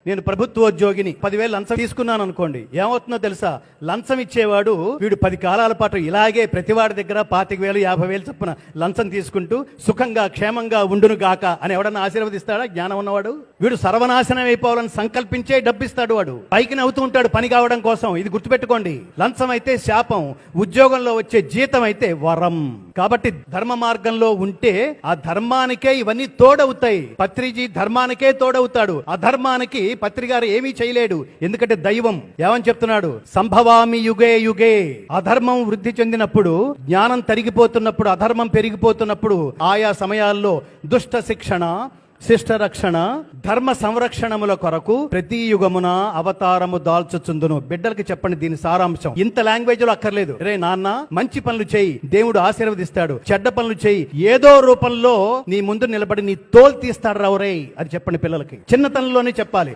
నేను ప్రభుత్వోద్యోగిని 10,000 లంచం తీసుకున్నాను అనుకోండి, ఏమవుతుందో తెలుసా? లంచం ఇచ్చేవాడు వీడు 10 కాలాల పాటు ఇలాగే ప్రతివాడి దగ్గర 25,000 50,000 చొప్పున లంచం తీసుకుంటూ సుఖంగా క్షేమంగా ఉండును గాక అని ఎవడన్నా ఆశీర్వదిస్తాడా? జ్ఞానం ఉన్నవాడు. వీడు సర్వనాశనం అయిపోవాలని సంకల్పించే డబ్బిస్తాడు. వాడు పైకి నవ్వుతూ ఉంటాడు పని కావడం కోసం. ఇది గుర్తుపెట్టుకోండి. లంచం అయితే శాపం, ఉద్యోగంలో వచ్చే జీతం అయితే వరం. కాబట్టి ధర్మ మార్గంలో ఉంటే ఆ ధర్మానికే ఇవన్నీ తోడవుతాయి. పత్రిజీ ధర్మానికే తోడవుతాడు, అధర్మానికి పత్రి గారు ఏమీ చేయలేడు. ఎందుకంటే దైవం ఏమని చెప్తున్నాడు? సంభవామి యుగే యుగే. అధర్మం వృద్ధి చెందినప్పుడు, జ్ఞానం తరిగిపోతున్నప్పుడు, అధర్మం పెరిగిపోతున్నప్పుడు ఆయా సమయాల్లో దుష్ట శిక్షణ, శిష్ట రక్షణ, ధర్మ సంరక్షణముల కొరకు ప్రతి యుగమున అవతారము దాల్చుచుందును. బిడ్డలకి చెప్పండి దీని సారాంశం. ఇంత లాంగ్వేజ్ లో అక్కర్లేదు. రే నాన్న, మంచి పనులు చేయి, దేవుడు ఆశీర్వదిస్తాడు. చెడ్డ పనులు చేయి, ఏదో రూపంలో నీ ముందు నిలబడి నీ తోలు తీస్తాడు రావురే. అది చెప్పండి పిల్లలకి. చిన్నతనంలోనే చెప్పాలి.